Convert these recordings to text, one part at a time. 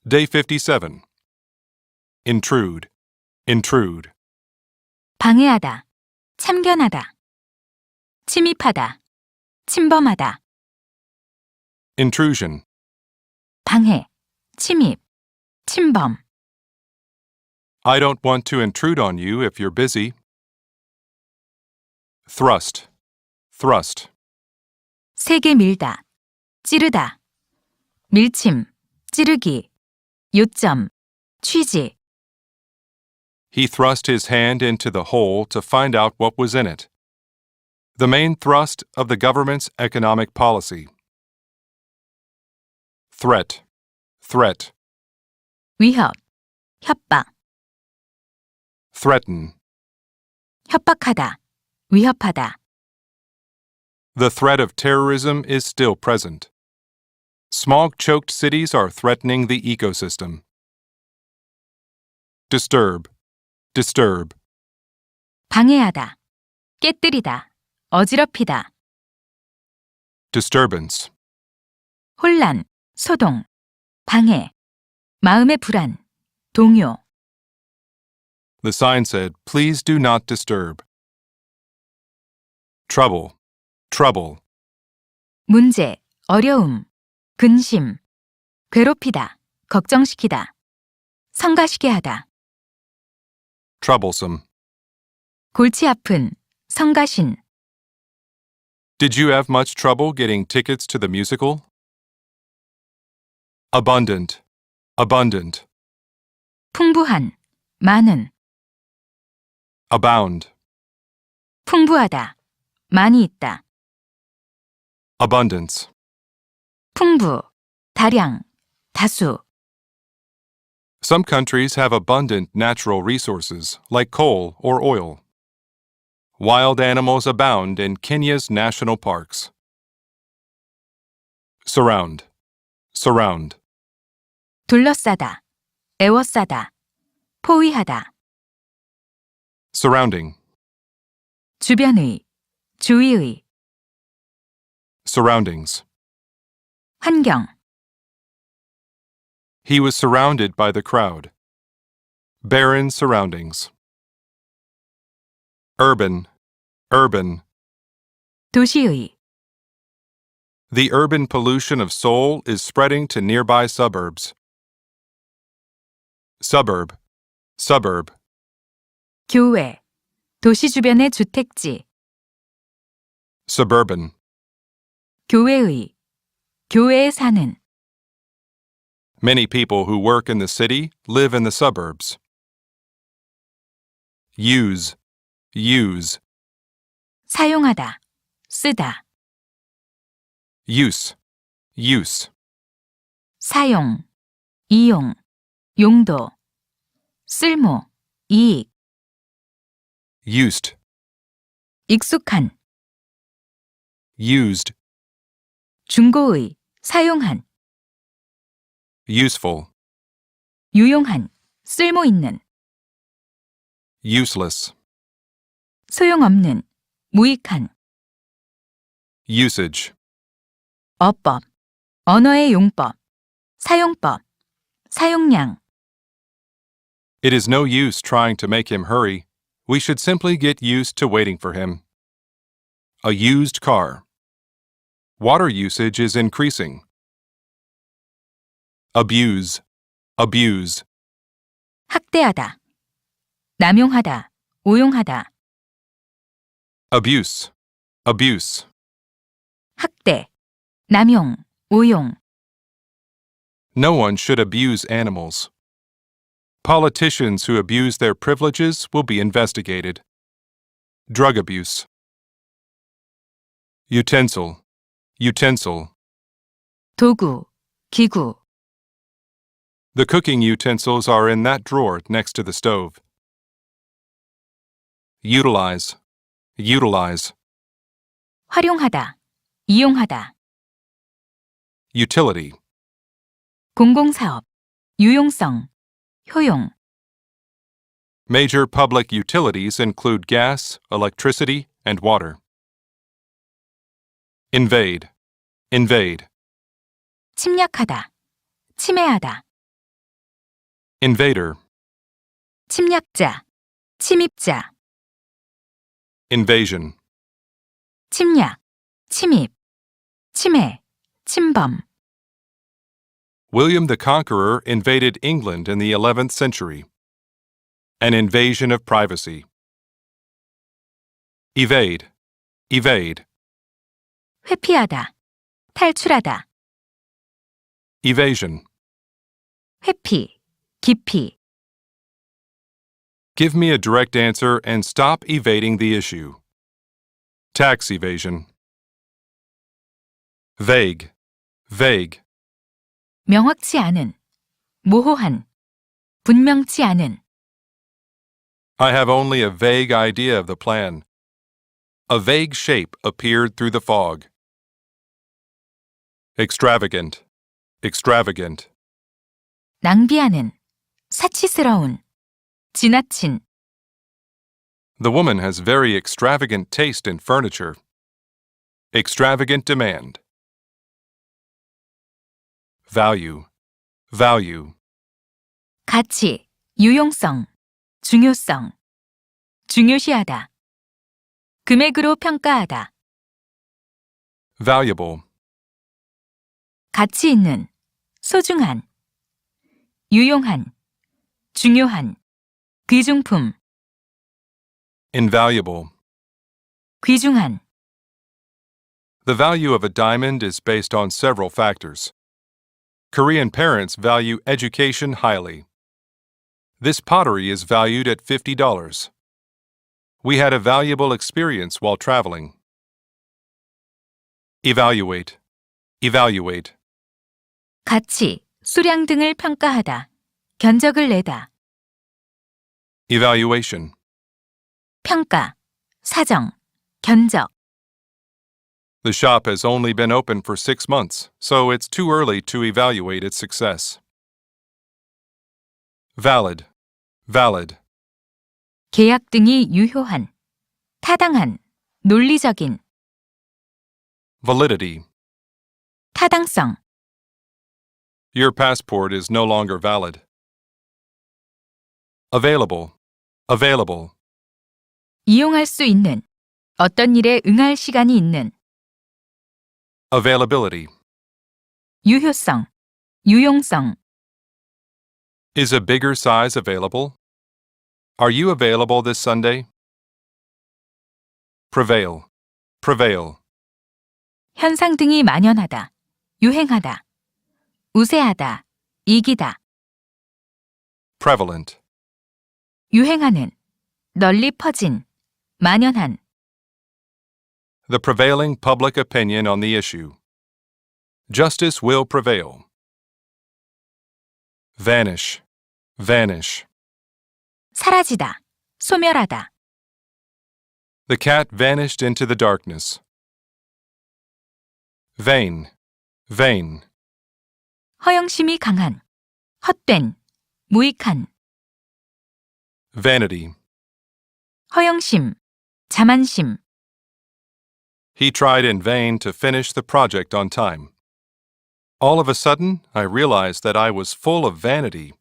Day 57. Intrude, intrude. 방해하다, 참견하다, 침입하다, 침범하다, Intrusion, 방해, 침입, 침범, I don't want to intrude on you if you're busy. Thrust, thrust. 세게 밀다, 찌르다, 밀침, 찌르기, 요점, 취지, He thrust his hand into the hole to find out what was in it. The main thrust of the government's economic policy. Threat, threat. 위협, 협박, Threaten. 협박하다, 위협하다, The threat of terrorism is still present. Smog-choked cities are threatening the ecosystem. Disturb, disturb. 방해하다, 깨뜨리다, 어지럽히다, Disturbance. 혼란, 소동, 방해, 마음의 불안, 동요, The sign said, "Please do not disturb." Trouble, trouble. 문제, 어려움, 근심, 괴롭히다, 걱정시키다, 성가시게 하다, Troublesome. 골치 아픈, 성가신, Did you have much trouble getting tickets to the musical? Abundant, abundant. 풍부한, 많은, Abound, 풍부하다, 많이 있다, abundance. 풍부, 다량, 다수, Some countries have abundant natural resources, like coal or oil. Wild animals abound in Kenya's national parks. Surround, surround. 둘러싸다, 에워싸다, 포위하다, Surrounding, 주변의, 주위의, surroundings. 환경, He was surrounded by the crowd. Barren surroundings. Urban, urban. 도시의, The urban pollution of Seoul is spreading to nearby suburbs. Suburb, suburb. 교외, 도시 주변의 주택지, Suburban. 교외의, 교외에 사는, Many people who work in the city live in the suburbs. Use, use. 사용하다, 쓰다, Use, use. 사용, 이용, 용도, 쓸모, 이익, Used, 익숙한, used. 중고의, 사용한, Useful, 유용한, 쓸모 있는, useless. 소용없는, 무익한, Usage. 어법, 언어의 용법, 사용법, 사용량, It is no use trying to make him hurry. We should simply get used to waiting for him. A used car. Water usage is increasing. Abuse, abuse. 학대하다, 남용하다, 오용하다, Abuse, abuse. 학대, 남용, 오용, No one should abuse animals. Politicians who abuse their privileges will be investigated. Drug abuse. Utensil, utensil. 도구, 기구, The cooking utensils are in that drawer next to the stove. Utilize, utilize. 활용하다, 이용하다, Utility. 공공사업, 유용성, 효용, Major public utilities include gas, electricity, and water. Invade, invade. 침략하다, 침해하다, invader, 침략자, 침입자, invasion, 침략, 침입, 침해, 침범. William the Conqueror invaded England in the 11th century. An invasion of privacy. Evade, evade, 회피하다, 탈출하다, evasion. 회피, 기피, Give me a direct answer and stop evading the issue. Tax evasion. Vague, vague, 명확치 않은, 모호한, 분명치 않은, I have only a vague idea of the plan. A vague shape appeared through the fog. Extravagant, extravagant, 낭비하는, 사치스러운, 지나친, The woman has very extravagant taste in furniture. Extravagant demand. Value, value, 가치, 유용성, 중요성, 중요시하다, 금액으로 평가하다, valuable, 가치 있는, 소중한, 유용한, 중요한, 귀중품, invaluable. 귀중한, The value of a diamond is based on several factors. Korean parents value education highly. This pottery is valued at $50. We had a valuable experience while traveling. Evaluate, evaluate, 가치, 수량 등을 평가하다, 견적을 내다, evaluation. 평가, 사정, 견적, The shop has only been open for 6 months, so it's too early to evaluate its success. Valid, valid, 계약 등이 유효한, 타당한, 논리적인, validity. 타당성, Your passport is no longer valid. Available, available, 이용할 수 있는, 어떤 일에 응할 시간이 있는, availability. 유효성, 유용성, Is a bigger size available? Are you available this Sunday? Prevail, prevail, 현상 등이 만연하다, 유행하다, 우세하다, 이기다, prevalent, 유행하는, 널리 퍼진, 만연한, the prevailing public opinion on the issue. Justice will prevail. Vanish, vanish. 사라지다, 소멸하다, The cat vanished into the darkness. Vain, vain, 허영심이 강한, 헛된, 무익한, vanity. 허영심, 자만심, He tried in vain to finish the project on time. All of a sudden, I realized that I was full of vanity.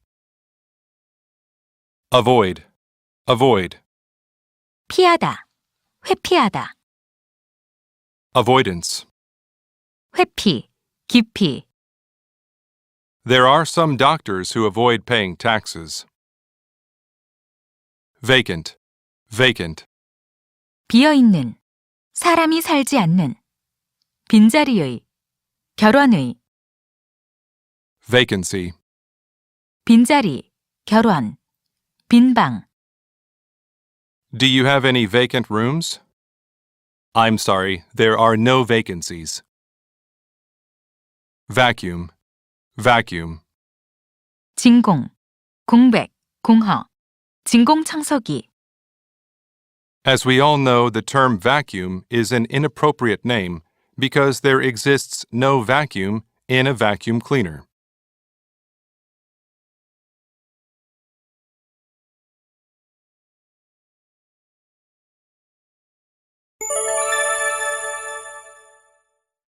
Avoid, avoid, 피하다, 회피하다, avoidance. 회피, 기피, There are some doctors who avoid paying taxes. Vacant, vacant, 비어있는, 사람이 살지 않는, 빈자리의, 결혼의, vacancy. 빈자리, 결혼, 빈방, Do you have any vacant rooms? I'm sorry, there are no vacancies. Vacuum, vacuum. 진공, 공백, 공허, 진공청소기, As we all know, the term vacuum is an inappropriate name because there exists no vacuum in a vacuum cleaner.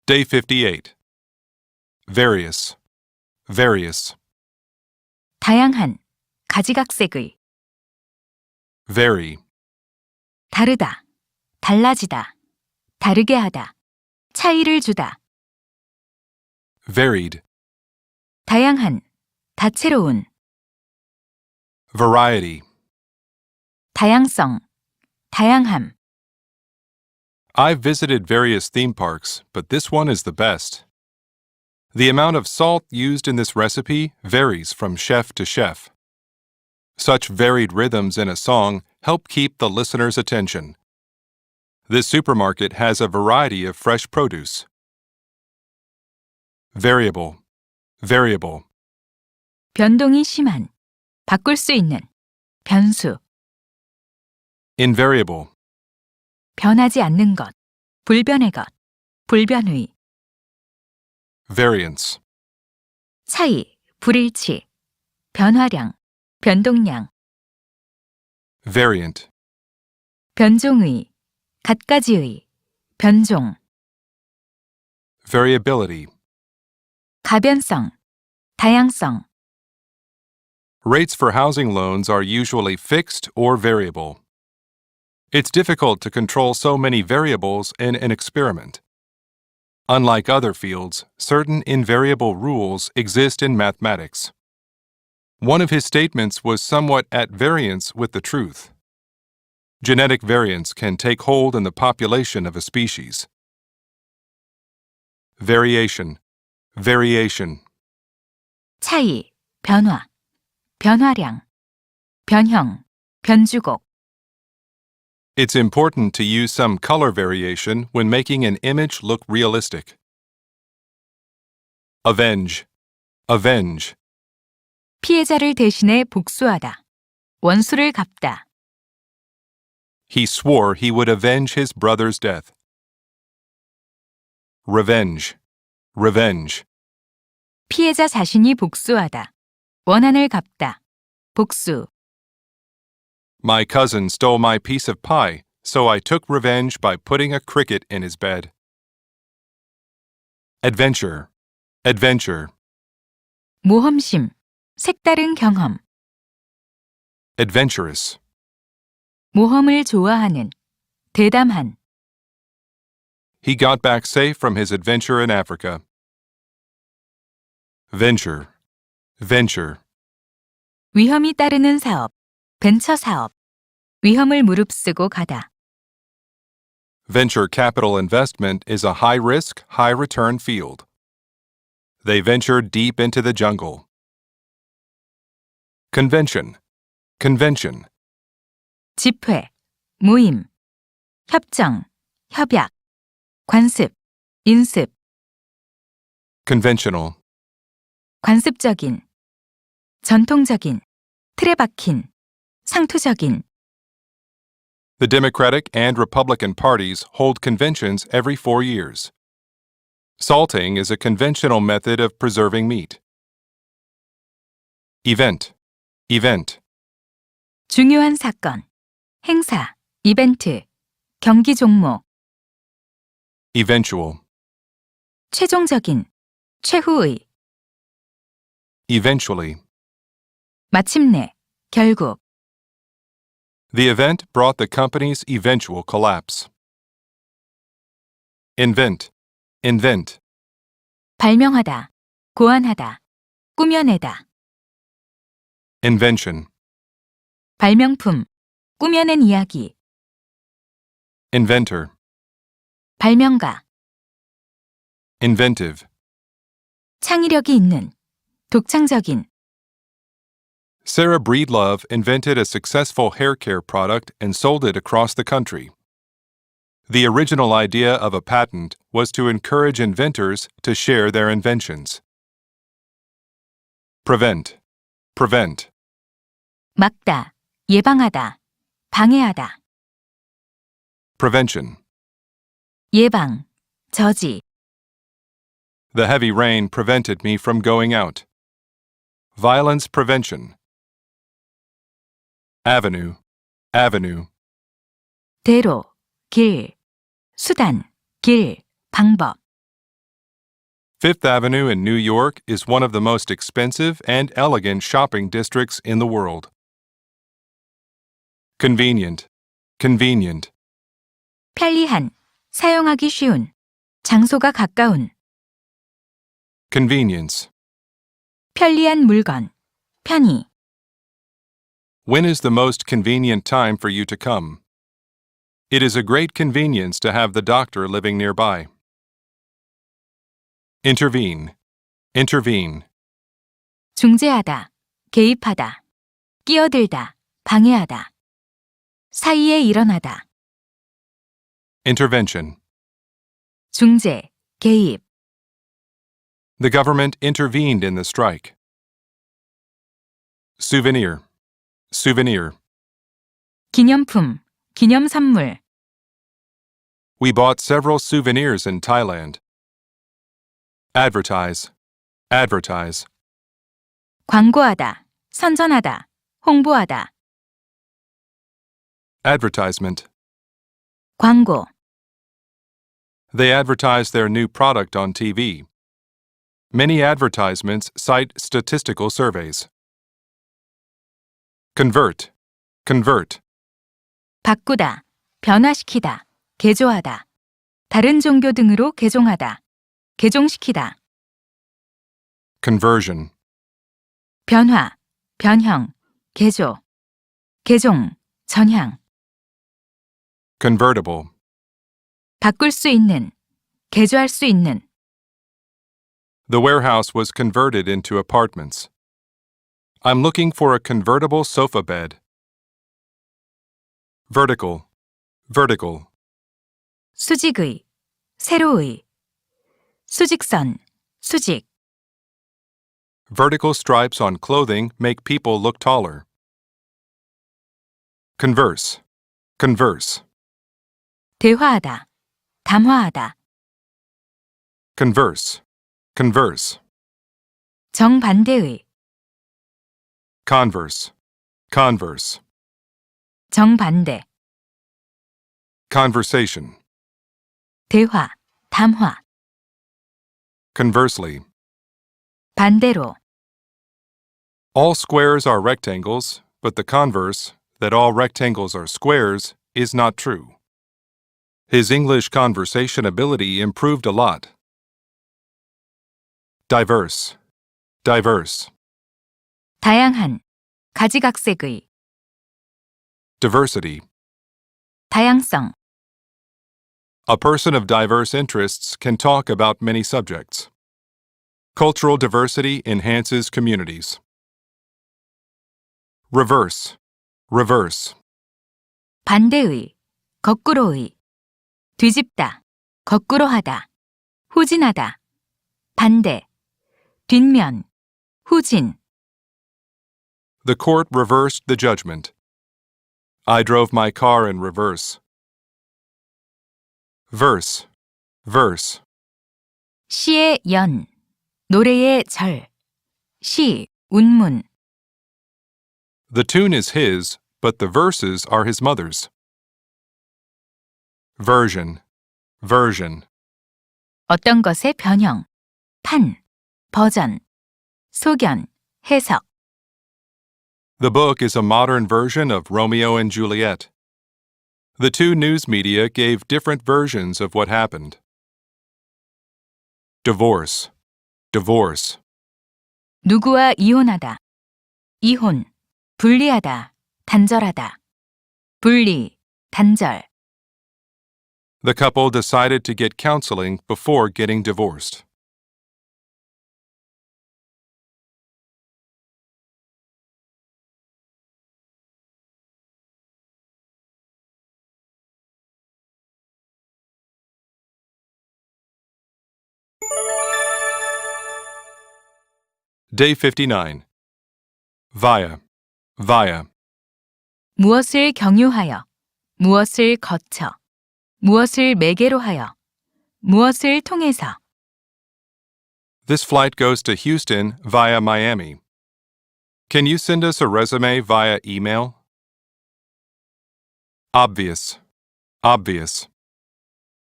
Day 58. Various, various, 다양한, 가지각색의, vary, 다르다, 달라지다, 다르게 하다, 차이를 주다, varied, 다양한, 다채로운, variety. 다양성, 다양함, I've visited various theme parks, but this one is the best. The amount of salt used in this recipe varies from chef to chef. Such varied rhythms in a song help keep the listener's attention. This supermarket has a variety of fresh produce. Variable, variable, 변동이 심한, 바꿀 수 있는, 변수, invariable, 변하지 않는 것, 불변의 것, 불변의, variance, 차이, 불일치, 변화량, 변동량, variant, 변종의, 갖가지의, 변종, variability. 가변성, 다양성, Rates for housing loans are usually fixed or variable. It's difficult to control so many variables in an experiment. Unlike other fields, certain invariable rules exist in mathematics. One of his statements was somewhat at variance with the truth. Genetic variance can take hold in the population of a species. Variation, variation, 차이, 변화, 변화량, 변형, 변주곡, It's important to use some color variation when making an image look realistic. Avenge, avenge, 피해자를 대신해 복수하다, 원수를 갚다, he swore he would avenge his brother's death. Revenge, revenge, 피해자 자신이 복수하다, 원한을 갚다, 복수, my cousin stole my piece of pie, so I took revenge by putting a cricket in his bed. Adventure, adventure, 모험심, 색다른 경험, adventurous, 모험을 좋아하는, 대담한, he got back safe from his adventure in Africa. Venture, venture, 위험이 따르는 사업, 벤처 사업, 위험을 무릅쓰고 가다, venture capital investment is a high-risk, high-return field. They ventured deep into the jungle. Convention, convention, 집회, 모임, 협정, 협약, 관습, 인습, conventional, 관습적인, 전통적인, 틀에 박힌, 상투적인, The Democratic and Republican parties hold conventions every 4 years. Salting is a conventional method of preserving meat. Event, event, 중요한 사건, 행사, 이벤트, 경기 종목, eventual, 최종적인, 최후의, eventually. 마침내, 결국, The event brought the company's eventual collapse. Invent, invent, 발명하다, 고안하다, 꾸며내다, invention, 발명품, 꾸며낸 이야기, inventor, 발명가, inventive. 창의력이 있는, 독창적인, Sarah Breedlove invented a successful hair care product and sold it across the country. The original idea of a patent was to encourage inventors to share their inventions. Prevent, prevent, 막다, 예방하다, 방해하다, prevention. 예방, 저지, The heavy rain prevented me from going out. Violence prevention. Avenue, avenue, 대로, 길, 수단, 길, 방법, Fifth Avenue in New York is one of the most expensive and elegant shopping districts in the world. Convenient, convenient. 편리한, 사용하기 쉬운, 장소가 가까운, Convenience. 편리한 물건, 편의, When is the most convenient time for you to come? It is a great convenience to have the doctor living nearby. Intervene, intervene. 중재하다, 개입하다, 끼어들다, 방해하다, 사이에 일어나다, Intervention. 중재, 개입, The government intervened in the strike. Souvenir, souvenir. 기념품, 기념선물, We bought several souvenirs in Thailand. Advertise, advertise. 광고하다, 선전하다, 홍보하다, Advertisement. 광고, They advertise their new product on TV. Many advertisements cite statistical surveys. Convert, convert. 바꾸다, 변화시키다, 개조하다, 다른 종교 등으로 개종하다, 개종시키다, Conversion. 변화, 변형, 개조, 개종, 전향, Convertible. 바꿀 수 있는, 개조할 수 있는, The warehouse was converted into apartments. I'm looking for a convertible sofa bed. Vertical, vertical. 수직의, 세로의, 수직선, 수직, Vertical stripes on clothing make people look taller. Converse, converse. 대화하다, 담화하다, Converse, converse. 정반대의, Converse, converse. 정반대, Conversation. 대화, 담화, Conversely. 반대로, All squares are rectangles, but the converse, that all rectangles are squares, is not true. His English conversation ability improved a lot. Diverse, diverse. 다양한, 가지각색의, Diversity. 다양성, A person of diverse interests can talk about many subjects. Cultural diversity enhances communities. Reverse, reverse. 반대의, 거꾸로의, 뒤집다, 거꾸로 하다, 후진하다, 반대, 뒷면, 후진, The court reversed the judgment. I drove my car in reverse. Verse, verse. 시의 연, 노래의 절, 시, 운문, The tune is his, but the verses are his mother's. Version, version. 어떤 것의 변형, 판, 버전, 소견, 해석, The book is a modern version of Romeo and Juliet. The two news media gave different versions of what happened. Divorce, divorce. 누구와 이혼하다, 이혼, 분리하다, 단절하다, 분리, 단절, The couple decided to get counseling before getting divorced. Day 59. Via, via. 무엇을 경유하여, 무엇을 거쳐, 무엇을 매개로 하여, 무엇을 통해서, This flight goes to Houston via Miami. Can you send us a resume via email? Obvious, obvious.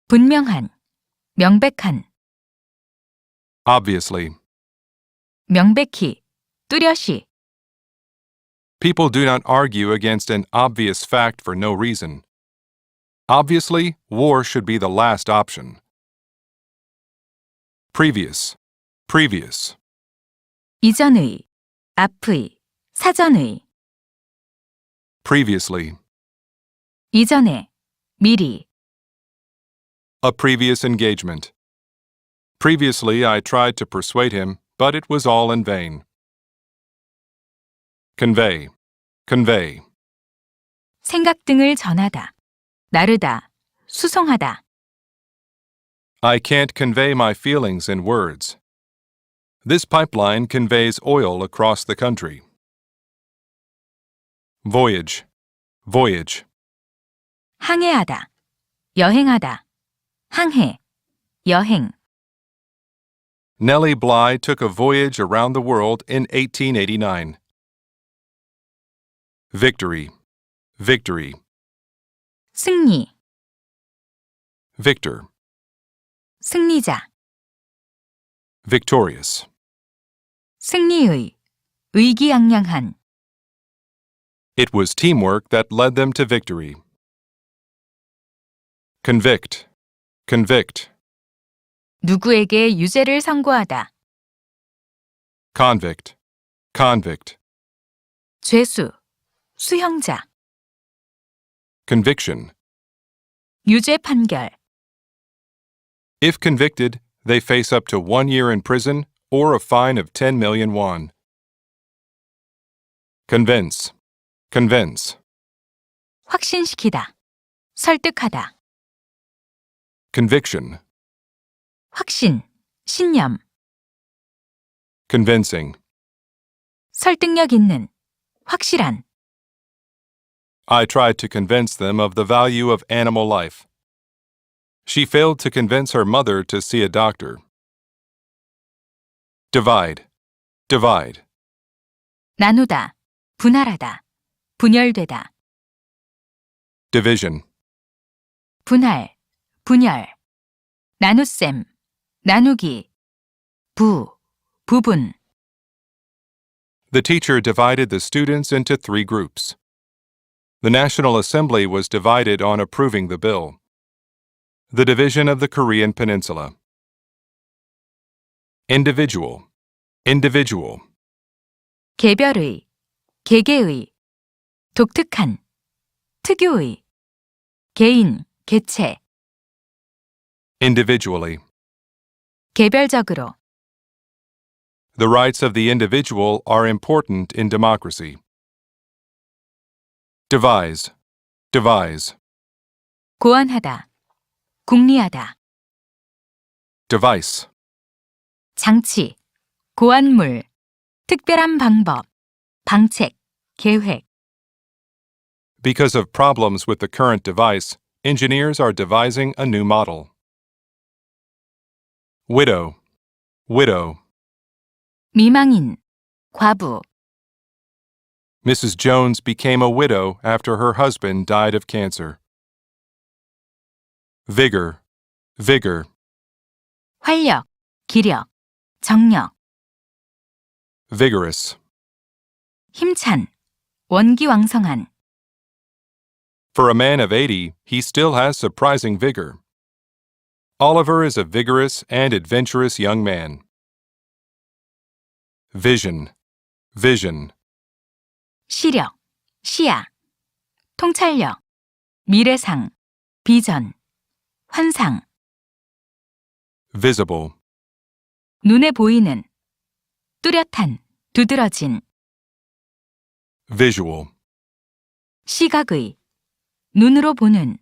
분명한, 명백한, Obviously. 명백히, 뚜렷이. People do not argue against an obvious fact for no reason. Obviously, war should be the last option. Previous. Previous. 이전의, 앞의, 사전의. Previously. 이전에, 미리. A previous engagement. Previously, I tried to persuade him, but it was all in vain. Convey. Convey. 생각 등을 전하다. 나르다. 수송하다. I can't convey my feelings in words. This pipeline conveys oil across the country. Voyage. Voyage. 항해하다. 여행하다. 항해. 여행. Nellie Bly took a voyage around the world in 1889. Victory. Victory. 승리. Victor. 승리자. Victorious. 승리의. 의기양양한. It was teamwork that led them to victory. Convict. Convict. 누구에게 유죄를 선고하다. Convict. Convict. 죄수. 수형자. Conviction. 유죄 판결. If convicted, they face up to 1 year in prison or a fine of 10 million won. Convince. Convince. 확신시키다. 설득하다. Conviction. 확신. 신념. Convincing. 설득력 있는. 확실한. I tried to convince them of the value of animal life. She failed to convince her mother to see a doctor. Divide. Divide. 나누다. 분할하다. 분열되다. Division. 분할. 분열. 나눗셈. 나누기. 부분. The teacher divided the students into 3 groups. The National Assembly was divided on approving the bill. The division of the Korean Peninsula. Individual. Individual. 개별의. 개개의. 독특한. 특유의. 개인, 개체. Individually. 개별적으로. The rights of the individual are important in democracy. Devise. Devise. 고안하다. 궁리하다. Device. 장치. 고안물. 특별한 방법. 방책. 계획. Because of problems with the current device, engineers are devising a new model. Widow. Widow. 미망인. 과부. Mrs. Jones became a widow after her husband died of cancer. Vigor. Vigor. 활력. 기력. 정력. Vigorous. 힘찬. 원기왕성한. For a man of 80, he still has surprising vigor. Oliver is a vigorous and adventurous young man. Vision. Vision. 시력. 시야. 통찰력. 미래상. 비전. 환상. Visible. 눈에 보이는. 뚜렷한. 두드러진. Visual. 시각의. 눈으로 보는.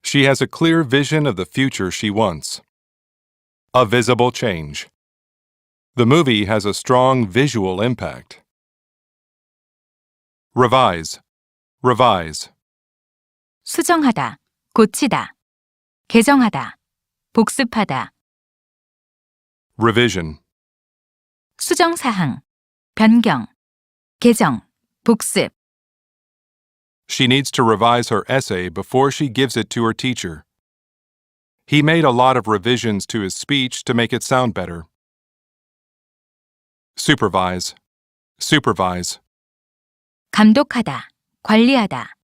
She has a clear vision of the future she wants. A visible change. The movie has a strong visual impact. Revise. Revise. 수정하다. 고치다. 개정하다. 복습하다. Revision. 수정사항. 변경. 개정. 복습. She needs to revise her essay before she gives it to her teacher. He made a lot of revisions to his speech to make it sound better. Supervise. Supervise. 감독하다, 관리하다.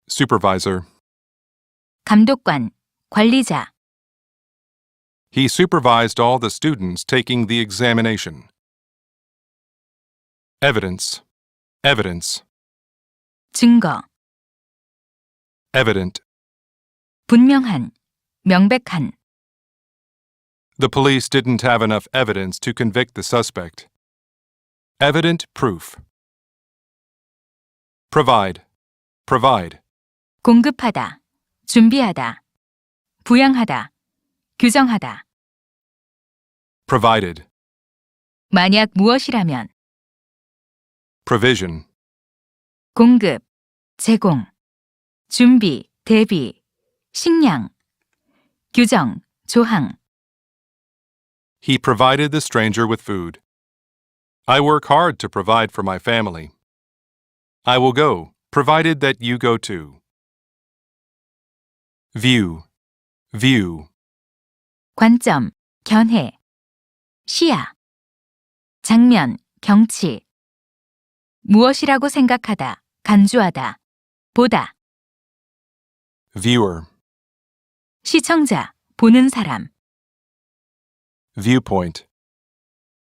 Supervisor. 감독관, 관리자. He supervised all the students taking the examination. Evidence. Evidence. 증거. Evident. 분명한, 명백한. The police didn't have enough evidence to convict the suspect. Evident proof. Provide. Provide. 공급하다, 준비하다. 부양하다, 규정하다. Provided. 만약 무엇이라면. Provision. 공급, 제공. 준비, 대비. 식량. 규정, 조항. He provided the stranger with food. I work hard to provide for my family. I will go, provided that you go too. View. View. 관점, 견해. 시야. 장면, 경치. 무엇이라고 생각하다, 간주하다. 보다. Viewer. 시청자, 보는 사람. Viewpoint.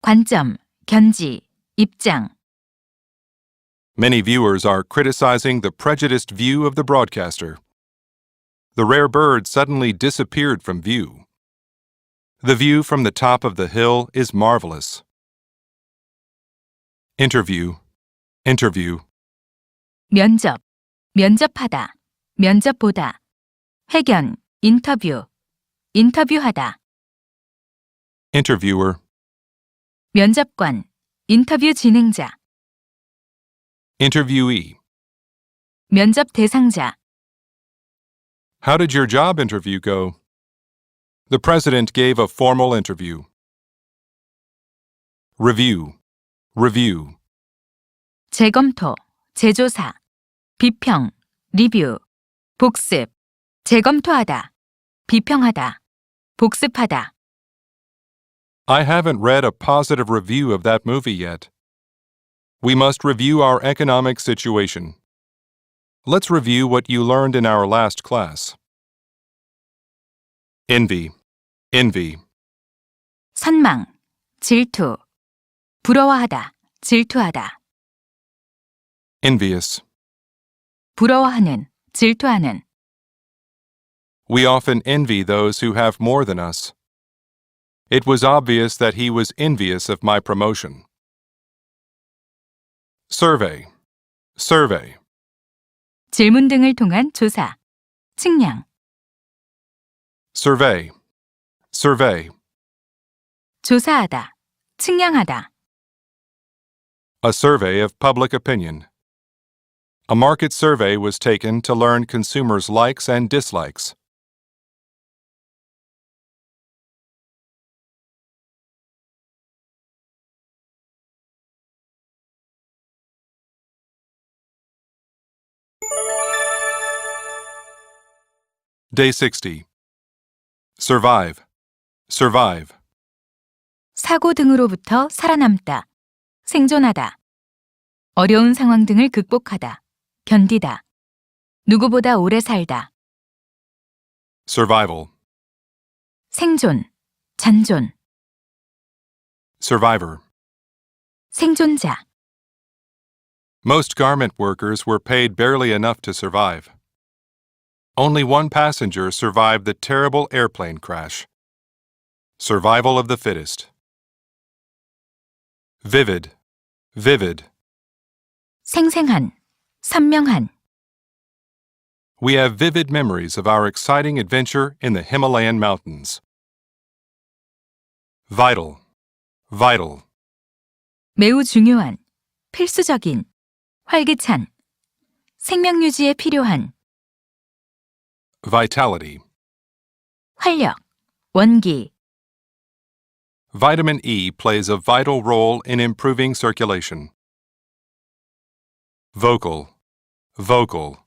관점, 견지, 입장. Many viewers are criticizing the prejudiced view of the broadcaster. The rare bird suddenly disappeared from view. The view from the top of the hill is marvelous. Interview. Interview. 면접, 면접하다, 면접보다. 회견, 인터뷰, 인터뷰하다. Interviewer. 면접관, 인터뷰 진행자. Interviewee. 면접 대상자. How did your job interview go? The president gave a formal interview. Review. Review. 재검토, 재조사. 비평, 리뷰. 복습. 재검토하다. 비평하다. 복습하다. I haven't read a positive review of that movie yet. We must review our economic situation. Let's review what you learned in our last class. Envy. Envy. 선망, 질투. 부러워하다, 질투하다. Envious. 부러워하는, 질투하는. We often envy those who have more than us. It was obvious that he was envious of my promotion. Survey. Survey. 질문 등을 통한 조사. 측량. Survey. Survey. 조사하다. 측량하다. A survey of public opinion. A market survey was taken to learn consumers' likes and dislikes. Day 60. Survive. Survive. 사고 등으로부터 살아남다. 생존하다. 어려운 상황 등을 극복하다. 견디다. 누구보다 오래 살다. Survival. 생존. 잔존. Survivor. 생존자. Most garment workers were paid barely enough to survive. Only one passenger survived the terrible airplane crash. Survival of the fittest. Vivid. Vivid. 생생한. 선명한. We have vivid memories of our exciting adventure in the Himalayan mountains. Vital. Vital. 매우 중요한. 필수적인. 활기찬. 생명 유지에 필요한. Vitality. 활력. 원기. Vitamin E plays a vital role in improving circulation. Vocal. Vocal.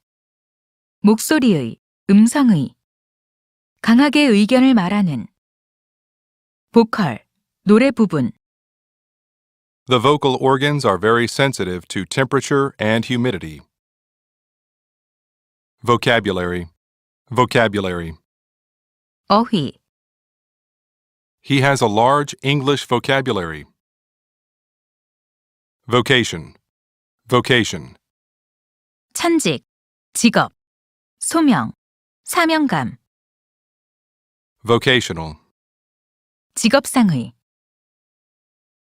목소리의. 음성의. 강하게 의견을 말하는. 보컬, 노래 부분. The vocal organs are very sensitive to temperature and humidity. Vocabulary. Vocabulary. 어휘, He has a large English vocabulary. Vocation. Vocation. 천직, 직업, 소명, 사명감, Vocational. 직업상의.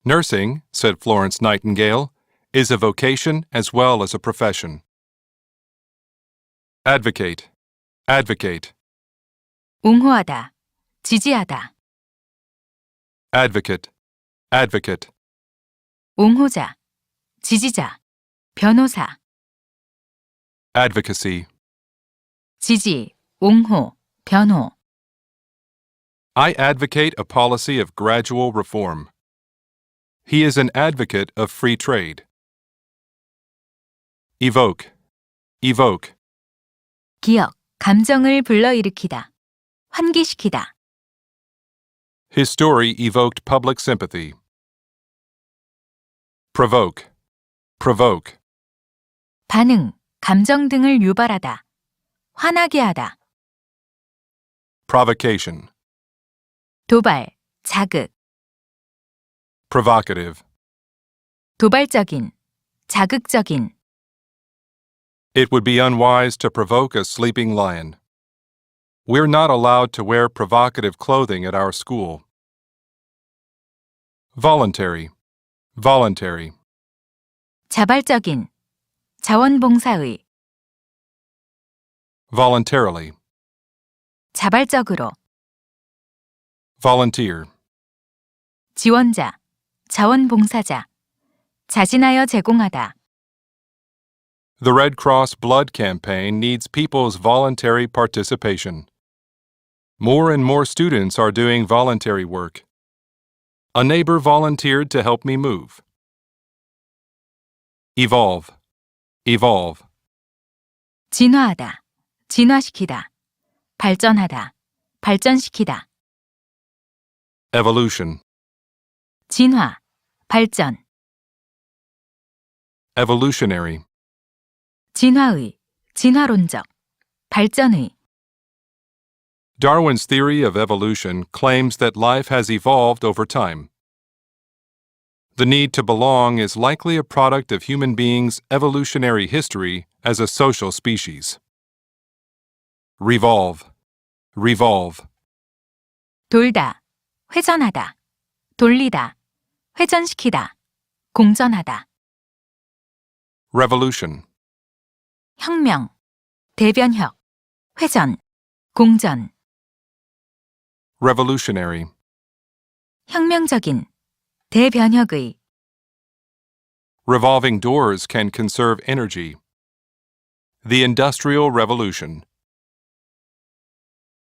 Nursing, said Florence Nightingale, is a vocation as well as a profession. Advocate. Advocate. 옹호하다, 지지하다, Advocate. Advocate. 옹호자, 지지자, 변호사, Advocacy. 지지, 옹호, 변호. I advocate a policy of gradual reform. He is an advocate of free trade. Evoke. Evoke. 기억, 감정을 불러일으키다, 환기시키다, His story evoked public sympathy. Provoke. Provoke. 반응, 감정 등을 유발하다, 화나게 하다, Provocation. 도발, 자극, Provocative. 도발적인, 자극적인, It would be unwise to provoke a sleeping lion. We're not allowed to wear provocative clothing at our school. Voluntary. Voluntary. 자발적인, 자원봉사의, Voluntarily. 자발적으로, Volunteer. 지원자, 자원봉사자, 자진하여 제공하다, The Red Cross Blood Campaign needs people's voluntary participation. More and more students are doing voluntary work. A neighbor volunteered to help me move. Evolve. Evolve. 진화하다, 진화시키다, 발전하다, 발전시키다, Evolution. 진화, 발전, Evolutionary. 진화의, 진화론적, 발전의, Darwin's theory of evolution claims that life has evolved over time. The need to belong is likely a product of human beings' evolutionary history as a social species. Revolve. Revolve. 돌다, 회전하다, 돌리다, 회전시키다, 공전하다, Revolution. 혁명, 대변혁, 회전, 공전, Revolutionary. 혁명적인, 대변혁의, Revolving doors can conserve energy. The Industrial Revolution.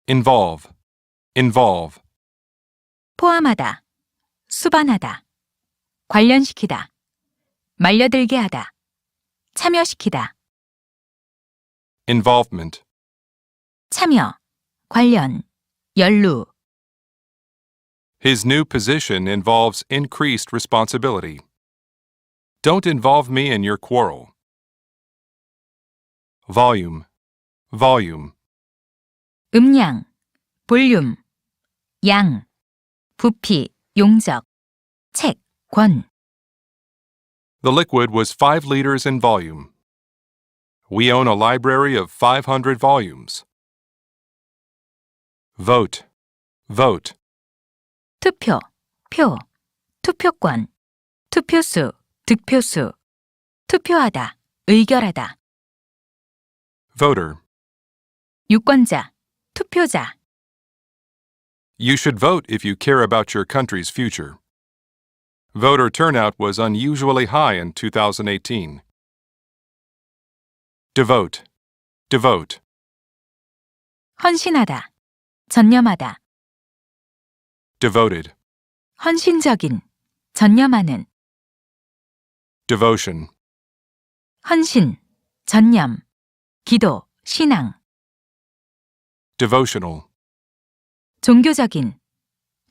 Involve. Involve. 포함하다, 수반하다, 관련시키다, 말려들게 하다, 참여시키다, Involvement. 참여, 관련, 연루, His new position involves increased responsibility. Don't involve me in your quarrel. Volume. Volume. 음량, 볼륨, 양, 부피, 용적, 책, 권, The liquid was 5 liters in volume. We own a library of 500 volumes. Vote. Vote. 투표, 표, 투표권, 투표수, 득표수, 투표하다, 의결하다, Voter. 유권자, 투표자, You should vote if you care about your country's future. Voter turnout was unusually high in 2018. Devote. Devote. 헌신하다, 전념하다, Devoted. 헌신적인, 전념하는, Devotion. 헌신, 전념, 기도, 신앙, Devotional. 종교적인,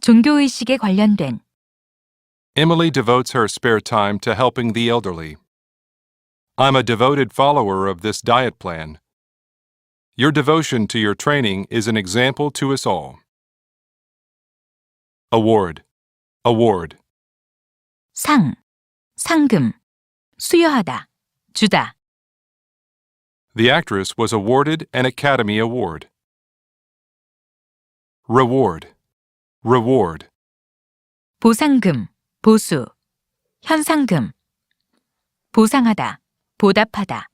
종교의식에 관련된, Emily devotes her spare time to helping the elderly. I'm a devoted follower of this diet plan. Your devotion to your training is an example to us all. Award, award. 상, 상금, 수여하다, 주다. The actress was awarded an Academy Award. Reward, reward. 보상금, 보수, 현상금. 보상하다, 보답하다.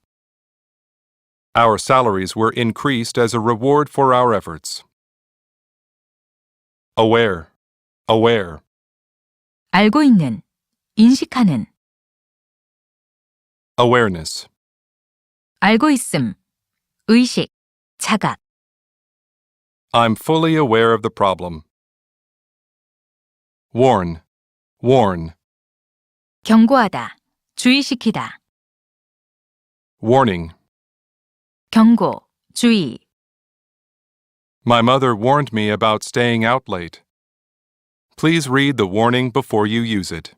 Our salaries were increased as a reward for our efforts. Aware, aware. 알고 있는, 인식하는. Awareness. 알고 있음, 의식, 자각. I'm fully aware of the problem. Warn, warn. 경고하다, 주의시키다. Warning. 경고, 주의. My mother warned me about staying out late. Please read the warning before you use it.